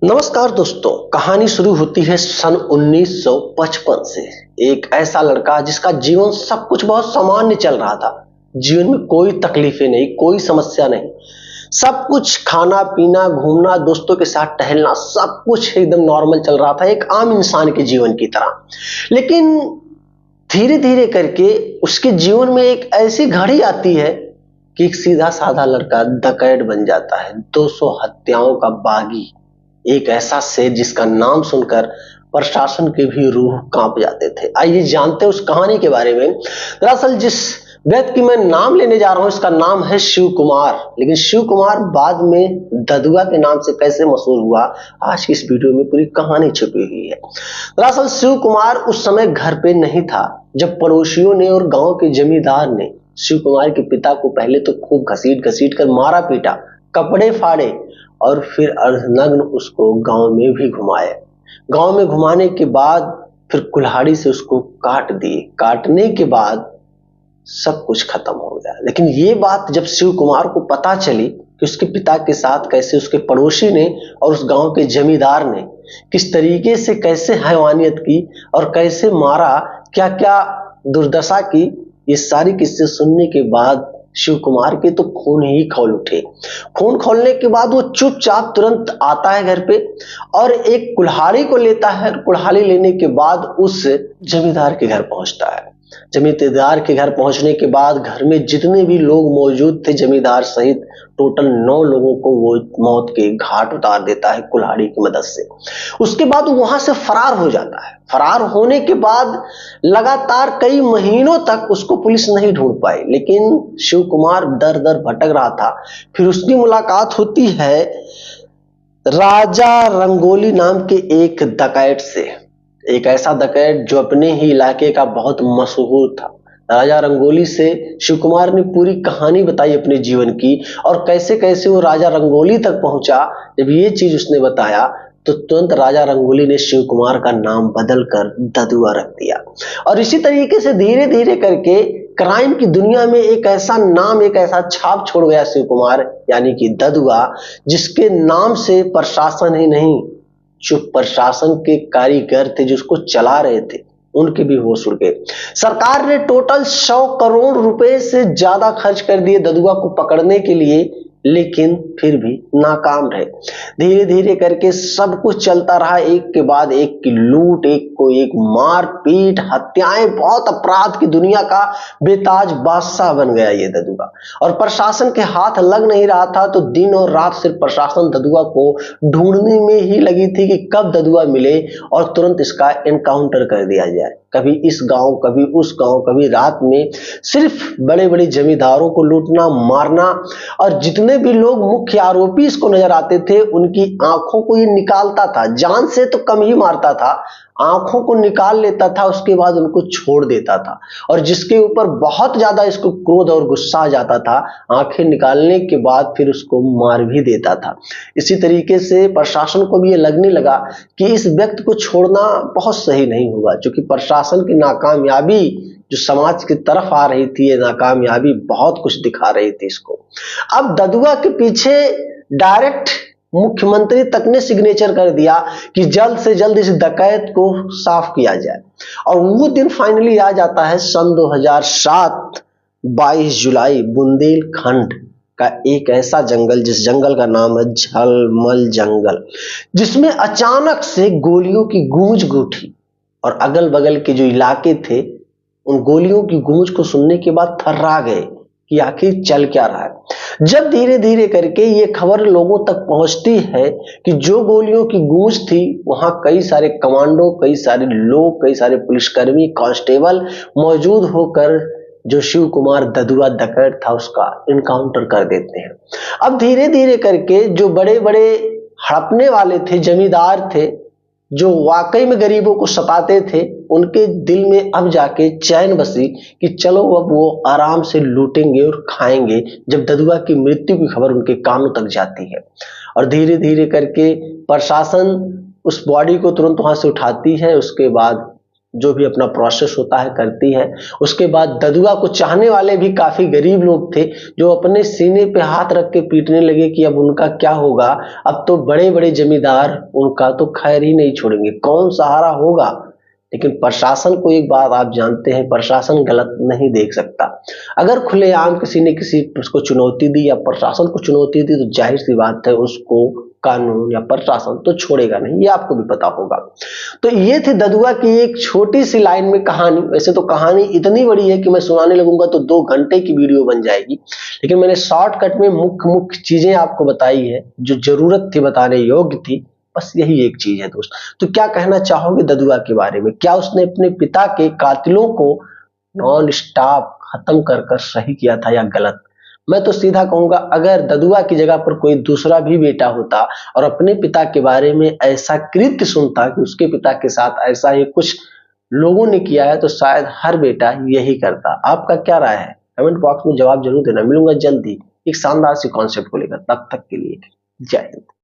नमस्कार दोस्तों। कहानी शुरू होती है सन 1955 से। एक ऐसा लड़का जिसका जीवन सब कुछ बहुत सामान्य चल रहा था। जीवन में कोई तकलीफें नहीं, कोई समस्या नहीं। सब कुछ खाना पीना, घूमना, दोस्तों के साथ टहलना, सब कुछ एकदम नॉर्मल चल रहा था, एक आम इंसान के जीवन की तरह। लेकिन धीरे धीरे करके उसके जीवन में एक ऐसी घड़ी आती है कि एक सीधा साधा लड़का डकैत बन जाता है, 200 हत्याओं का बागी, एक ऐसा शेर जिसका नाम सुनकर प्रशासन के भी रूह कांप जाते थे। आइए जानते हैं उस कहानी के बारे में। दरअसल जिस व्यक्ति की मैं नाम लेने जा रहा हूं, इसका नाम है शिव कुमार। लेकिन शिव कुमार बाद में ददुआ के नाम से कैसे मशहूर हुआ, आज की इस वीडियो में पूरी कहानी छुपी हुई है। दरअसल शिव कुमार उस समय घर पे नहीं था जब पड़ोसियों ने और गांव के जमींदार ने शिव कुमार के पिता को पहले तो खूब घसीट घसीट कर मारा पीटा, कपड़े फाड़े और फिर अर्धनग्न उसको गांव में भी घुमाए। गांव में घुमाने के बाद फिर कुल्हाड़ी से उसको काट दिए। काटने के बाद सब कुछ खत्म हो गया। लेकिन ये बात जब शिव कुमार को पता चली कि उसके पिता के साथ कैसे उसके पड़ोसी ने और उस गांव के जमींदार ने किस तरीके से कैसे हैवानियत की और कैसे मारा, क्या क्या दुर्दशा की, ये सारी किस्से सुनने के बाद शिव कुमार के तो खून ही खौल उठे। खून खोलने के बाद वो चुपचाप तुरंत आता है घर पे और एक कुल्हाड़ी को लेता है। कुल्हाड़ी लेने के बाद उस जमींदार के घर पहुंचता है। जमींदार के घर पहुंचने के बाद घर में जितने भी लोग मौजूद थे, जमींदार सहित टोटल 9 लोगों को वो मौत के घाट उतार देता है कुल्हाड़ी की मदद से। उसके बाद वो वहां से फरार हो जाता है। फरार होने के बाद लगातार कई महीनों तक उसको पुलिस नहीं ढूंढ पाई। लेकिन शिव कुमार दर दर भटक रहा था। फिर उसकी मुलाकात होती है राजा रंगोली नाम के एक डकैत से। एक ऐसा डकैत जो अपने ही इलाके का बहुत मशहूर था। राजा रंगोली से शिव कुमार ने पूरी कहानी बताई अपने जीवन की और कैसे कैसे वो राजा रंगोली तक पहुंचा। जब ये चीज उसने बताया तो तुरंत राजा रंगोली ने शिव कुमार का नाम बदलकर ददुआ रख दिया। और इसी तरीके से धीरे धीरे करके क्राइम की दुनिया में एक ऐसा नाम, एक ऐसा छाप छोड़ गया शिव कुमार, यानी कि ददुआ, जिसके नाम से प्रशासन ही नहीं, जो प्रशासन के कारीगर थे जो उसको चला रहे थे, उनके भी होश उड़ गए। सरकार ने टोटल 100 करोड़ रुपए से ज्यादा खर्च कर दिए ददुआ को पकड़ने के लिए, लेकिन फिर भी नाकाम रहे। धीरे धीरे करके सब कुछ चलता रहा, एक के बाद एक की लूट, एक को एक मार पीट, हत्याएं, बहुत अपराध की दुनिया का बेताज बादशाह बन गया ये ददुआ। और प्रशासन के हाथ लग नहीं रहा था, तो दिन और रात सिर्फ प्रशासन ददुआ को ढूंढने में ही लगी थी कि कब ददुआ मिले और तुरंत इसका एनकाउंटर कर दिया जाए। कभी इस गांव, कभी उस गांव, कभी रात में सिर्फ बड़े बड़े जमींदारों को लूटना, मारना। और जितने भी लोग मुख्य आरोपी इसको नजर आते थे, उनकी आंखों को ये निकालता था। जान से तो कम ही मारता था, आंखों को निकाल लेता था, उसके बाद उनको छोड़ देता था। और जिसके ऊपर बहुत ज्यादा इसको क्रोध और गुस्सा आ जाता था, आंखें निकालने के बाद फिर उसको मार भी देता था। इसी तरीके से प्रशासन को भी ये लगने लगा कि इस व्यक्ति को छोड़ना बहुत सही नहीं होगा, क्योंकि प्रशासन की नाकामयाबी जो समाज की तरफ आ रही थी, ये नाकामयाबी बहुत कुछ दिखा रही थी इसको। अब ददुआ के पीछे डायरेक्ट मुख्यमंत्री तक ने सिग्नेचर कर दिया कि जल्द से जल्द इस डकैत को साफ किया जाए। और वो दिन फाइनली आ जाता है सन 2007, 22 जुलाई, बुंदेलखंड का एक ऐसा जंगल, जिस जंगल का नाम है झलमल जंगल, जिसमें अचानक से गोलियों की गूंज उठी और अगल बगल के जो इलाके थे उन गोलियों की गूंज को सुनने के बाद थर्रा गए कि आखिर चल क्या रहा है। जब धीरे धीरे करके ये खबर लोगों तक पहुंचती है कि जो गोलियों की गूंज थी, वहां कई सारे कमांडो, कई सारे लोग, कई सारे पुलिसकर्मी, कांस्टेबल मौजूद होकर जो शिव कुमार ददुआ डकैत था उसका इनकाउंटर कर देते हैं। अब धीरे धीरे करके जो बड़े बड़े हड़पने वाले थे, जमींदार थे, जो वाकई में गरीबों को सताते थे, उनके दिल में अब जाके चैन बसी कि चलो अब वो आराम से लूटेंगे और खाएंगे, जब ददुआ की मृत्यु की खबर उनके कानों तक जाती है। और धीरे धीरे करके प्रशासन उस बॉडी को तुरंत वहां से उठाती है। उसके बाद जो भी अपना प्रोसेस होता है करती है। उसके बाद ददुआ को चाहने वाले भी काफी गरीब लोग थे, जो अपने सीने पे हाथ रख के पीटने लगे कि अब उनका क्या होगा, अब तो बड़े बड़े जमींदार उनका तो खैर ही नहीं छोड़ेंगे, कौन सहारा होगा। लेकिन प्रशासन को एक बात आप जानते हैं, प्रशासन गलत नहीं देख सकता। अगर खुलेआम किसी ने किसी उसको चुनौती दी या प्रशासन को चुनौती दी, तो जाहिर सी बात है उसको कानून या प्रशासन तो छोड़ेगा नहीं, ये आपको भी पता होगा। तो ये थी ददुआ की एक छोटी सी लाइन में कहानी। वैसे तो कहानी इतनी बड़ी है कि मैं सुनाने लगूंगा तो 2 घंटे की वीडियो बन जाएगी, लेकिन मैंने शॉर्टकट में मुख्य मुख्य चीजें आपको बताई है जो जरूरत थी बताने योग्य थी। बस यही एक चीज है दोस्त। तो क्या कहना चाहोगे ददुआ के बारे में? क्या उसने अपने पिता के कातिलों को नॉन स्टॉप खत्म कर कर सही किया था या गलत? मैं तो सीधा कहूंगा, अगर ददुआ की जगह पर कोई दूसरा भी बेटा होता और अपने पिता के बारे में ऐसा कृत्य सुनता कि उसके पिता के साथ ऐसा ही कुछ लोगों ने किया है, तो शायद हर बेटा यही करता। आपका क्या राय है? कमेंट बॉक्स में जवाब जरूर देना। मिलूंगा जल्दी एक शानदार सी कॉन्सेप्ट को लेकर, तब तक के लिए जय हिंद।